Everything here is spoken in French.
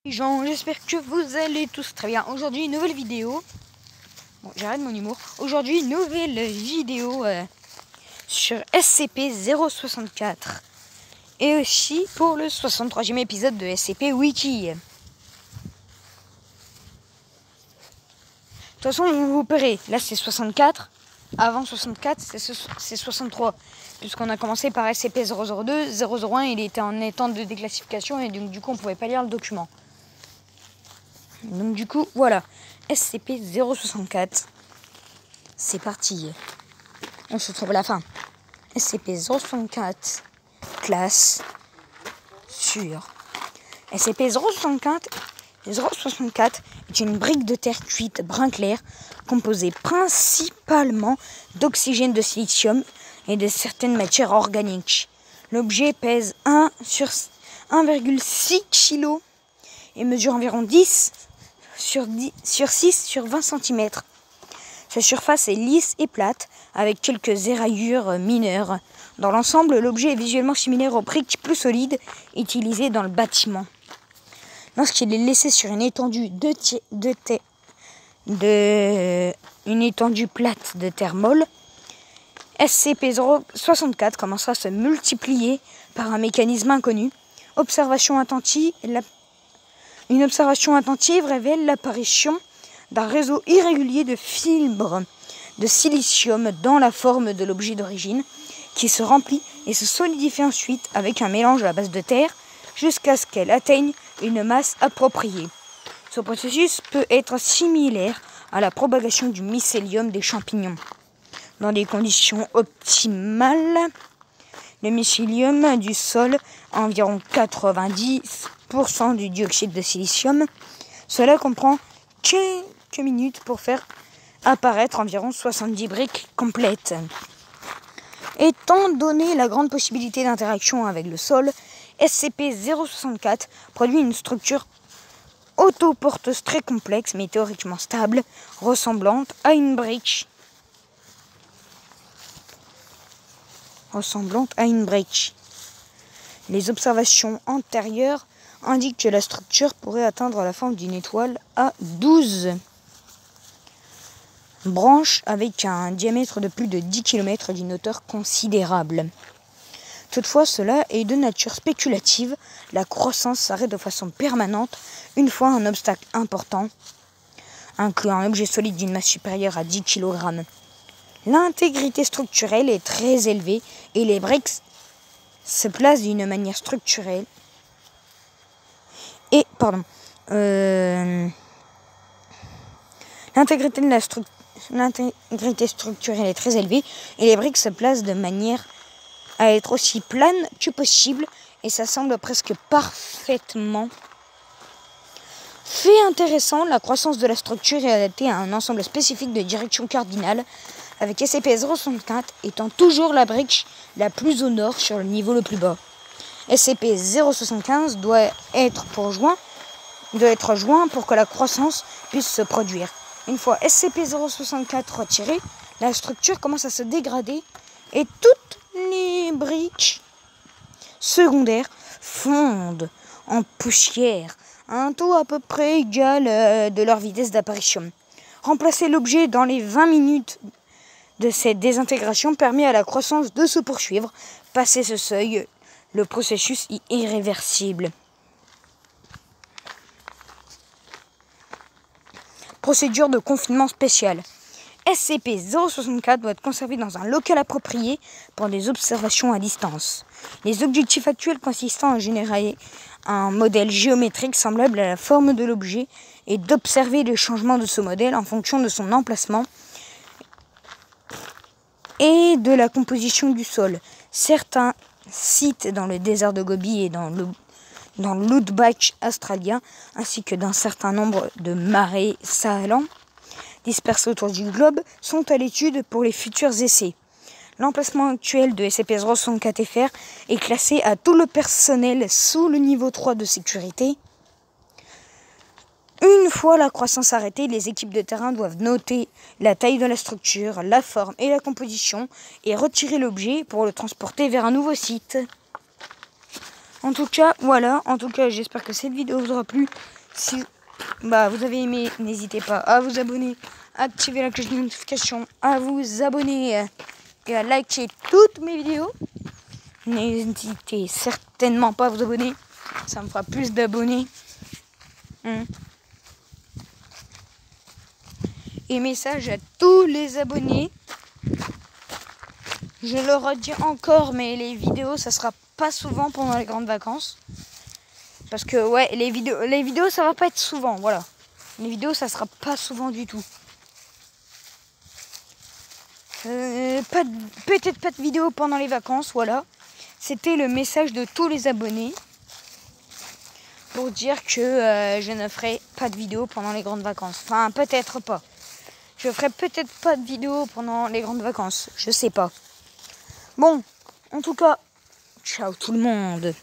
Gens, j'espère que vous allez tous très bien. Aujourd'hui, nouvelle vidéo. Bon, j'arrête mon humour. Aujourd'hui, nouvelle vidéo sur SCP-064. Et aussi pour le 63e épisode de SCP Wiki. De toute façon, vous verrez, là c'est 64. Avant 64, c'est 63. Puisqu'on a commencé par SCP-002. 001, il était en état de déclassification et donc du coup, on ne pouvait pas lire le document. Donc du coup, voilà, SCP-064, c'est parti. On se retrouve à la fin. SCP-064, classe sûre. SCP-064 est une brique de terre cuite brun clair, composée principalement d'oxygène de silicium et de certaines matières organiques. L'objet pèse 1,6 kg et mesure environ 10 sur 6 sur 20 cm. Sa surface est lisse et plate, avec quelques éraillures mineures. Dans l'ensemble, l'objet est visuellement similaire aux briques plus solides utilisées dans le bâtiment. Lorsqu'il est laissé sur une étendue une étendue plate de terre molle, SCP-064 commencera à se multiplier par un mécanisme inconnu. Une observation attentive révèle l'apparition d'un réseau irrégulier de fibres de silicium dans la forme de l'objet d'origine, qui se remplit et se solidifie ensuite avec un mélange à la base de terre jusqu'à ce qu'elle atteigne une masse appropriée. Ce processus peut être similaire à la propagation du mycélium des champignons. Dans des conditions optimales, le mycélium du sol a environ 90% du dioxyde de silicium. Cela comprend quelques minutes pour faire apparaître environ 70 briques complètes. Étant donné la grande possibilité d'interaction avec le sol, SCP-064 produit une structure autoporteuse très complexe mais théoriquement stable, ressemblant à une brique. Les observations antérieures indiquent que la structure pourrait atteindre la forme d'une étoile à 12 branches avec un diamètre de plus de 10 km d'une hauteur considérable. Toutefois, cela est de nature spéculative. La croissance s'arrête de façon permanente une fois un obstacle important, incluant un objet solide d'une masse supérieure à 10 kg. L'intégrité structurelle est très élevée et les briques se placent d'une manière structurelle. L'intégrité structurelle est très élevée et les briques se placent de manière à être aussi plane que possible et s'assemblent presque parfaitement. Fait intéressant, la croissance de la structure est adaptée à un ensemble spécifique de direction cardinale, avec SCP-064 étant toujours la brique la plus au nord sur le niveau le plus bas. SCP-075 doit être joint pour que la croissance puisse se produire. Une fois SCP-064 retiré, la structure commence à se dégrader et toutes les briques secondaires fondent en poussière à un taux à peu près égal de leur vitesse d'apparition. Remplacer l'objet dans les 20 minutes de cette désintégration permet à la croissance de se poursuivre. Passer ce seuil, le processus est irréversible. Procédure de confinement spéciale. SCP-064 doit être conservé dans un local approprié pour des observations à distance. Les objectifs actuels consistant à générer un modèle géométrique semblable à la forme de l'objet et d'observer les changements de ce modèle en fonction de son emplacement et de la composition du sol. Certains sites dans le désert de Gobi et dans l'outback australien, ainsi que d'un certain nombre de marais salants dispersés autour du globe, sont à l'étude pour les futurs essais. L'emplacement actuel de SCP-064-FR est classé à tout le personnel sous le niveau 3 de sécurité. Une fois la croissance arrêtée, les équipes de terrain doivent noter la taille de la structure, la forme et la composition et retirer l'objet pour le transporter vers un nouveau site. En tout cas, voilà. En tout cas, j'espère que cette vidéo vous aura plu. Si vous avez aimé, n'hésitez pas à vous abonner, à activer la cloche de notification, à vous abonner et à liker toutes mes vidéos. N'hésitez certainement pas à vous abonner. Ça me fera plus d'abonnés. Et message à tous les abonnés. Je le redis encore, mais les vidéos, ça sera pas souvent pendant les grandes vacances. Parce que ouais, les vidéos, ça va pas être souvent, voilà. Les vidéos, ça sera pas souvent du tout. Peut-être pas de vidéo pendant les vacances, voilà. C'était le message de tous les abonnés pour dire que je ne ferai pas de vidéo pendant les grandes vacances. Enfin, peut-être pas. Je ferai peut-être pas de vidéo pendant les grandes vacances. Je sais pas. Bon, en tout cas, ciao tout le monde.